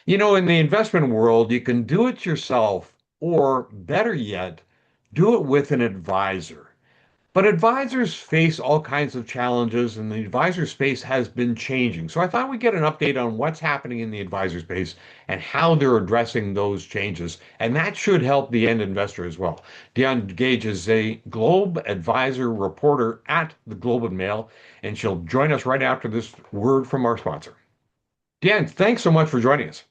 In the investment world, you can do it yourself, or better yet, do it with an advisor. But advisors face all kinds of challenges, and the advisor space has been changing. So I thought we'd get an update on what's happening in the advisor space and how they're addressing those changes. And that should help the end investor as well. Deanne Gage is a Globe advisor reporter at the Globe and Mail, and she'll join us right after this word from our sponsor. Deanne, thanks so much for joining us.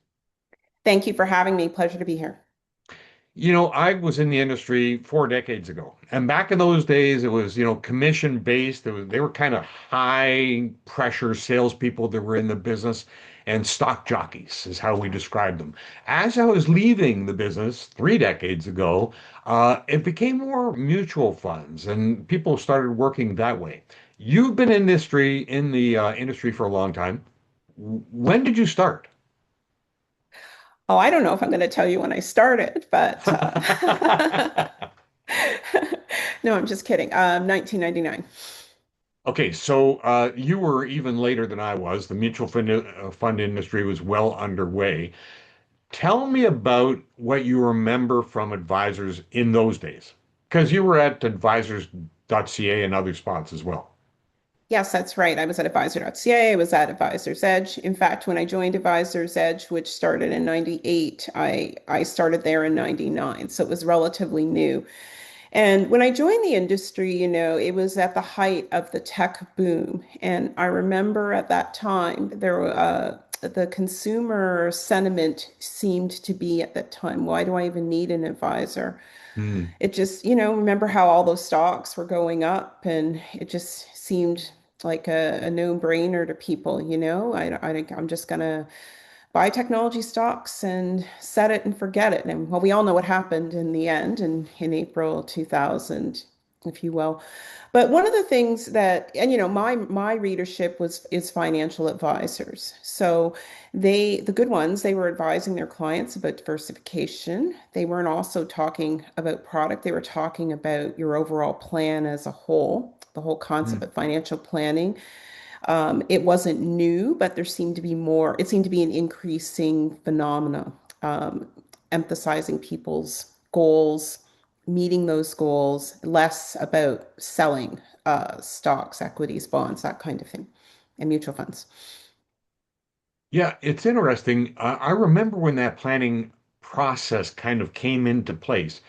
Thank you for having me. Pleasure to be here. I was in the industry 4 decades ago, and back in those days, it was, commission based. They were kind of high pressure salespeople that were in the business, and stock jockeys is how we described them. As I was leaving the business 3 decades ago, it became more mutual funds, and people started working that way. You've been in the industry for a long time. When did you start? Oh, I don't know if I'm going to tell you when I started, but no, I'm just kidding. 1999. Okay, so you were even later than I was. The fund industry was well underway. Tell me about what you remember from advisors in those days, because you were at advisors.ca and other spots as well. Yes, that's right. I was at advisor.ca. I was at Advisor's Edge. In fact, when I joined Advisor's Edge, which started in 98, I started there in 99. So it was relatively new. And when I joined the industry, it was at the height of the tech boom. And I remember at that time, the consumer sentiment seemed to be at that time, why do I even need an advisor? Hmm. It just, remember how all those stocks were going up and it just seemed like a no-brainer to people, I'm just gonna buy technology stocks and set it and forget it. And well, we all know what happened in the end in April 2000, if you will. But one of the things that, and my readership is financial advisors. So the good ones, they were advising their clients about diversification. They weren't also talking about product. They were talking about your overall plan as a whole, the whole concept Hmm. of financial planning. It wasn't new, but there seemed to be more, it seemed to be an increasing phenomena, um, emphasizing people's goals, meeting those goals, less about selling stocks, equities, bonds, that kind of thing, and mutual funds. Yeah, it's interesting. I remember when that planning process kind of came into place.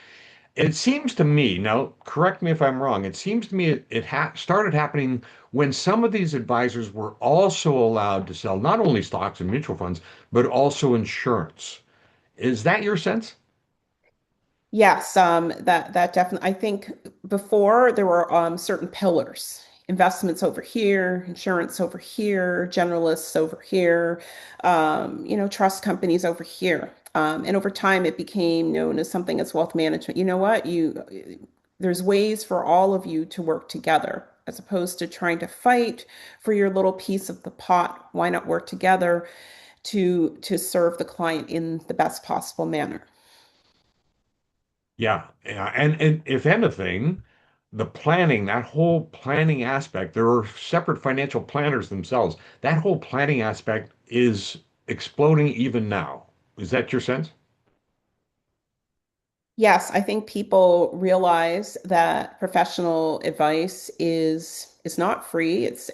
It seems to me, now correct me if I'm wrong, it seems to me it started happening when some of these advisors were also allowed to sell not only stocks and mutual funds, but also insurance. Is that your sense? Yes, that definitely. I think before there were certain pillars, investments over here, insurance over here, generalists over here, trust companies over here. And over time, it became known as something as wealth management. You know what? There's ways for all of you to work together, as opposed to trying to fight for your little piece of the pot. Why not work together to serve the client in the best possible manner? Yeah, yeah. And if anything, the planning, that whole planning aspect, there are separate financial planners themselves. That whole planning aspect is exploding even now. Is that your sense? Yes, I think people realize that professional advice is not free. It's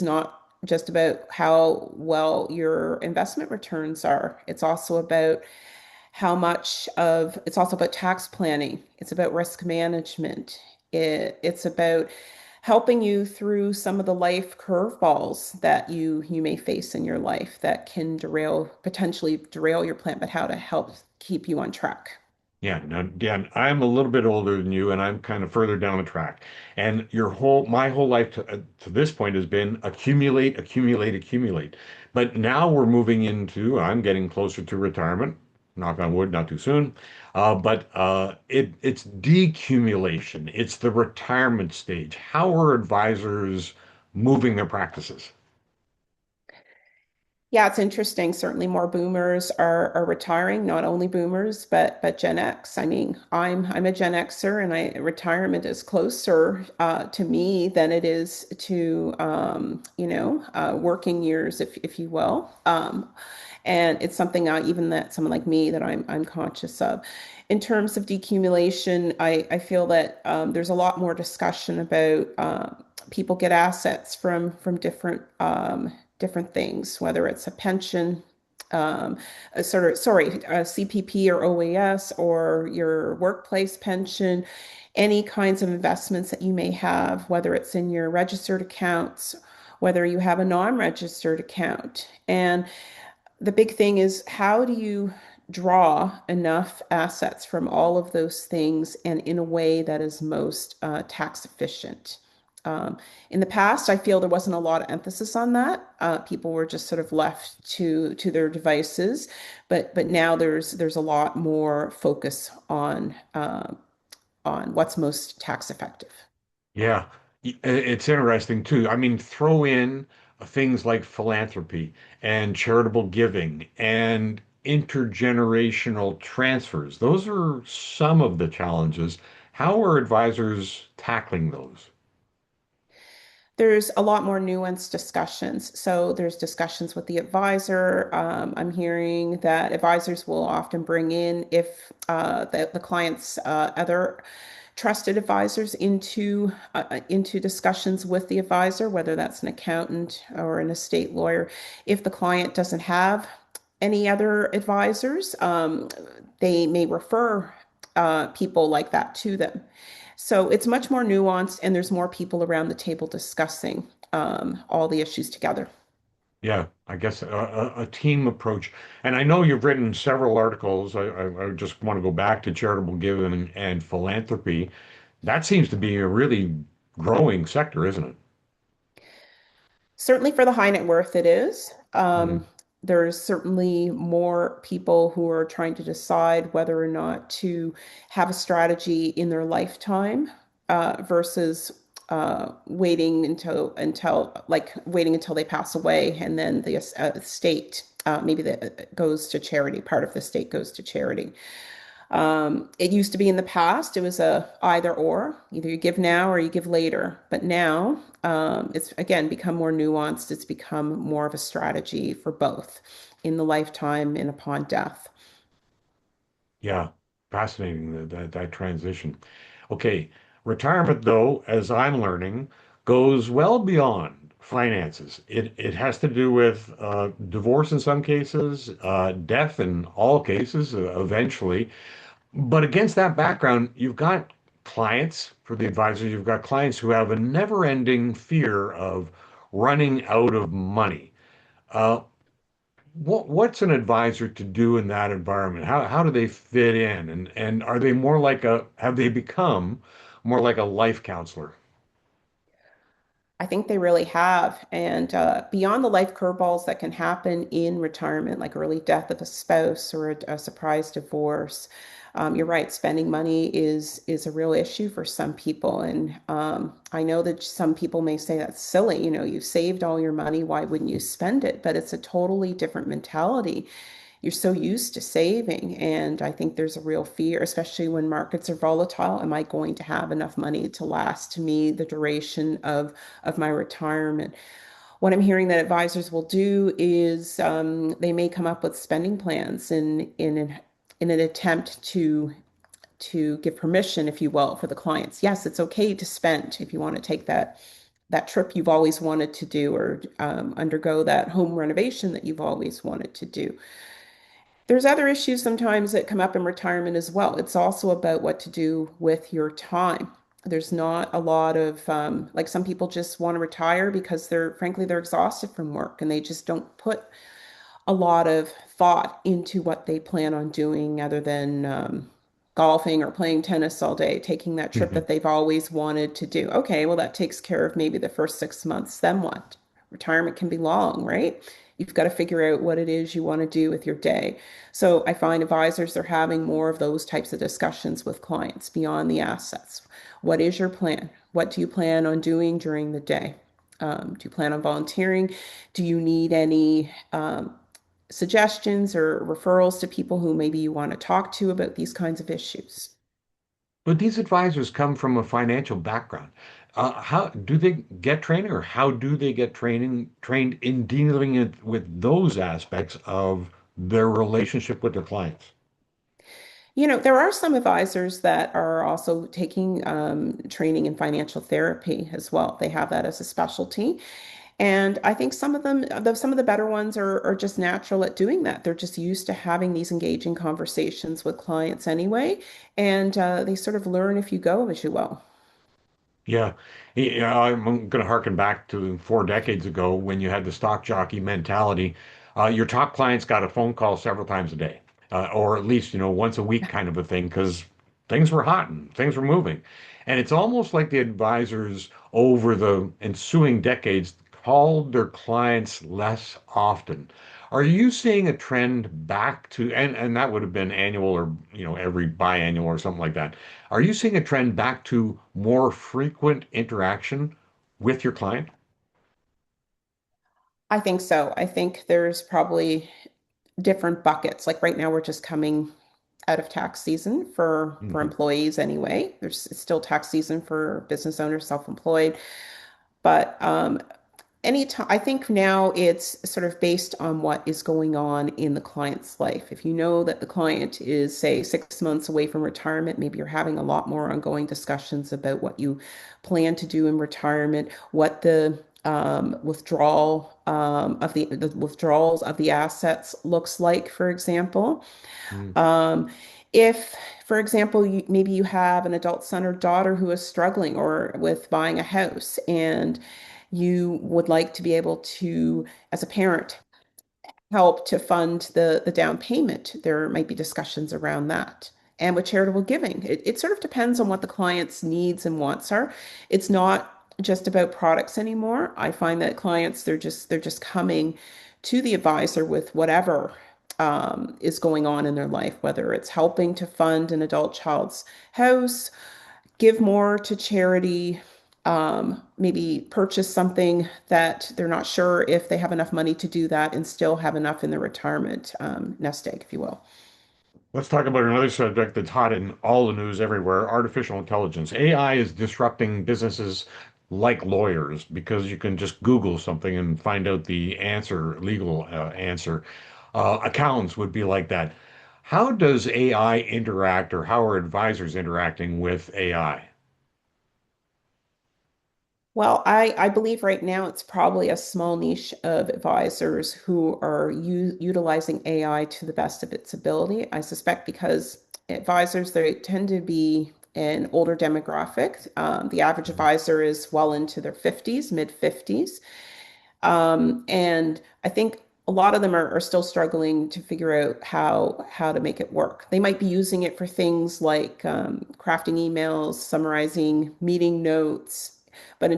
not just about how well your investment returns are. It's also about it's also about tax planning. It's about risk management. It's about helping you through some of the life curveballs that you may face in your life that can potentially derail your plan, but how to help keep you on track. Yeah, now, Dan, I'm a little bit older than you, and I'm kind of further down the track. And my whole life to this point has been accumulate, accumulate, accumulate. But now we're moving into, I'm getting closer to retirement. Knock on wood, not too soon. It's decumulation. It's the retirement stage. How are advisors moving their practices? Yeah, it's interesting. Certainly more boomers are retiring, not only boomers, but Gen X. I mean, I'm a Gen Xer and retirement is closer to me than it is to working years, if you will. And it's something even that someone like me that I'm conscious of. In terms of decumulation, I feel that there's a lot more discussion about people get assets from different things, whether it's a pension, um, a CPP or OAS, or your workplace pension, any kinds of investments that you may have, whether it's in your registered accounts, whether you have a non-registered account. And the big thing is, how do you draw enough assets from all of those things and in a way that is most tax efficient? Um, in the past, I feel there wasn't a lot of emphasis on that. People were just sort of left to their devices, but now there's a lot more focus on what's most tax effective. Yeah, it's interesting too. I mean, throw in things like philanthropy and charitable giving and intergenerational transfers. Those are some of the challenges. How are advisors tackling those? There's a lot more nuanced discussions. So there's discussions with the advisor. I'm hearing that advisors will often bring in, if the client's other trusted advisors into discussions with the advisor, whether that's an accountant or an estate lawyer. If the client doesn't have any other advisors, they may refer people like that to them. So it's much more nuanced, and there's more people around the table discussing all the issues together. Yeah, I guess a team approach. And I know you've written several articles. I just want to go back to charitable giving and philanthropy. That seems to be a really growing sector, isn't it? Certainly for the high net worth, it is. Mhm. There's certainly more people who are trying to decide whether or not to have a strategy in their lifetime versus waiting until they pass away, and then the estate maybe that goes to charity. Part of the estate goes to charity. It used to be in the past, it was a either or, either you give now or you give later. But now it's again become more nuanced. It's become more of a strategy for both in the lifetime and upon death. Yeah, fascinating that transition. Okay, retirement though, as I'm learning, goes well beyond finances. It has to do with divorce in some cases, death in all cases, eventually. But against that background, you've got clients for the advisors, you've got clients who have a never-ending fear of running out of money. Uh, what's an advisor to do in that environment? How do they fit in? And are they more like have they become more like a life counselor? I think they really have. And beyond the life curveballs that can happen in retirement, like early death of a spouse or a surprise divorce, you're right. Spending money is a real issue for some people. And I know that some people may say that's silly. You know, you've saved all your money. Why wouldn't you spend it? But it's a totally different mentality. You're so used to saving. And I think there's a real fear, especially when markets are volatile. Am I going to have enough money to last me the duration of my retirement? What I'm hearing that advisors will do is they may come up with spending plans in an attempt to give permission, if you will, for the clients. Yes, it's okay to spend if you want to take that trip you've always wanted to do, or undergo that home renovation that you've always wanted to do. There's other issues sometimes that come up in retirement as well. It's also about what to do with your time. There's not a lot of like some people just want to retire because they're exhausted from work and they just don't put a lot of thought into what they plan on doing other than golfing or playing tennis all day, taking that trip that they've always wanted to do. Okay, well, that takes care of maybe the first 6 months. Then what? Retirement can be long, right? You've got to figure out what it is you want to do with your day. So I find advisors are having more of those types of discussions with clients beyond the assets. What is your plan? What do you plan on doing during the day? Do you plan on volunteering? Do you need any suggestions or referrals to people who maybe you want to talk to about these kinds of issues? But these advisors come from a financial background. How do they get training, or how do they get trained in dealing with those aspects of their relationship with their clients? There are some advisors that are also taking training in financial therapy as well. They have that as a specialty. And I think some of them, some of the better ones are just natural at doing that. They're just used to having these engaging conversations with clients anyway. And they sort of learn if you go as you will. Yeah, yeah, I'm going to harken back to 4 decades ago when you had the stock jockey mentality. Your top clients got a phone call several times a day, or at least, once a week kind of a thing, because things were hot and things were moving. And it's almost like the advisors over the ensuing decades called their clients less often. Are you seeing a trend back to, and that would have been annual or, every biannual or something like that. Are you seeing a trend back to more frequent interaction with your client? I think so. I think there's probably different buckets. Like right now, we're just coming out of tax season for Hmm. employees anyway. There's it's still tax season for business owners, self-employed. But anytime, I think now it's sort of based on what is going on in the client's life. If you know that the client is, say, 6 months away from retirement, maybe you're having a lot more ongoing discussions about what you plan to do in retirement, what the the withdrawals of the assets looks like, for example. Mm. Um, if, for example, maybe you have an adult son or daughter who is struggling or with buying a house, and you would like to be able to, as a parent, help to fund the down payment. There might be discussions around that. And with charitable giving, it sort of depends on what the client's needs and wants are. It's not just about products anymore. I find that clients they're just coming to the advisor with whatever is going on in their life, whether it's helping to fund an adult child's house, give more to charity, maybe purchase something that they're not sure if they have enough money to do that and still have enough in their retirement nest egg, if you will. Let's talk about another subject that's hot in all the news everywhere, artificial intelligence. AI is disrupting businesses like lawyers because you can just Google something and find out the answer, legal answer. Accountants would be like that. How does AI interact, or how are advisors interacting with AI? Well, I believe right now it's probably a small niche of advisors who are utilizing AI to the best of its ability. I suspect because advisors, they tend to be an older demographic. The average advisor is well into their 50s, mid 50s. And I think a lot of them are still struggling to figure out how to make it work. They might be using it for things like crafting emails, summarizing meeting notes, but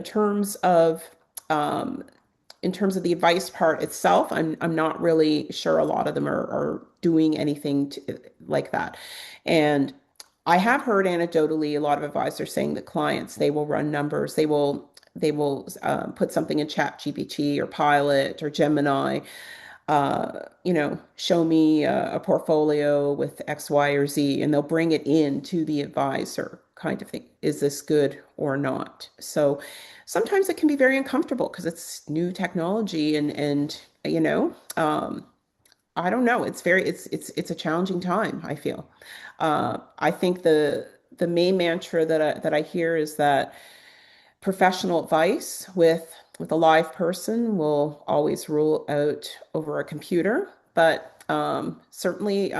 um, in terms of the advice part itself, I'm not really sure a lot of them are doing anything like that. And I have heard anecdotally a lot of advisors saying that clients they will run numbers, they will put something in Chat GPT or Pilot or Gemini, show me a portfolio with X, Y, or Z, and they'll bring it in to the advisor kind of thing. Is this good or not? So sometimes it can be very uncomfortable because it's new technology and I don't know. It's a challenging time, I feel. I think the main mantra that I hear is that professional advice with a live person will always rule out over a computer. But certainly,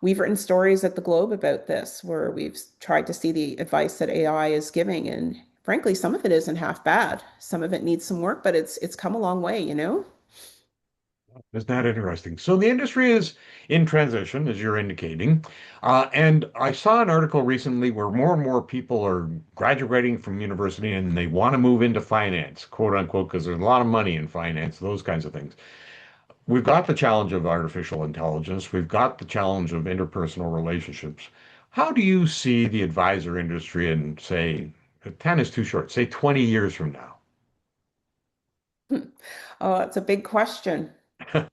we've written stories at the Globe about this, where we've tried to see the advice that AI is giving, and frankly, some of it isn't half bad. Some of it needs some work, but it's come a long way, you know? Isn't that interesting? So the industry is in transition, as you're indicating. And I saw an article recently where more and more people are graduating from university and they want to move into finance, quote unquote, because there's a lot of money in finance, those kinds of things. We've got the challenge of artificial intelligence. We've got the challenge of interpersonal relationships. How do you see the advisor industry in, say, 10 is too short, say 20 years from Oh, it's a big question. now?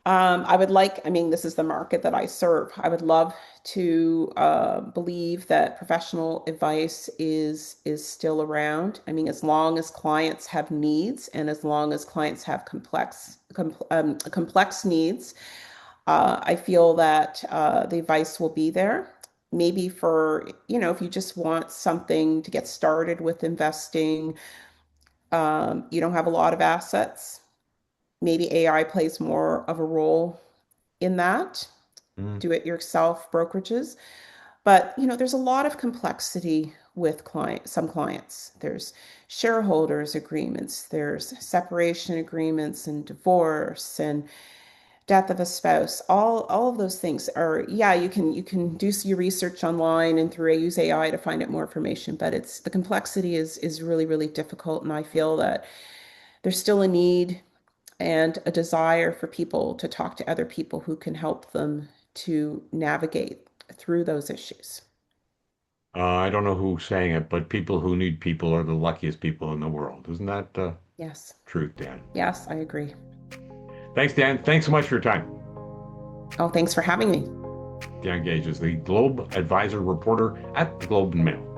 I would like, I mean, this is the market that I serve. I would love to believe that professional advice is still around. I mean, as long as clients have needs and as long as clients have complex needs, I feel that the advice will be there. Maybe for, if you just want something to get started with investing, you don't have a lot of assets. Maybe AI plays more of a role in that, Mm. do it yourself brokerages. But, there's a lot of complexity with some clients. There's shareholders agreements, there's separation agreements and divorce and death of a spouse. All of those things are, yeah, you can do your research online and through use AI to find out more information, but it's the complexity is really, really difficult. And I feel that there's still a need and a desire for people to talk to other people who can help them to navigate through those issues. I don't know who's saying it, but people who need people are the luckiest people in the world. Isn't that Yes. truth, Dan? Yes, I agree. Thanks, Dan. Thanks so much for your time. Oh, thanks for having me. Deanne Gage is the Globe Advisor reporter at the Globe and Mail.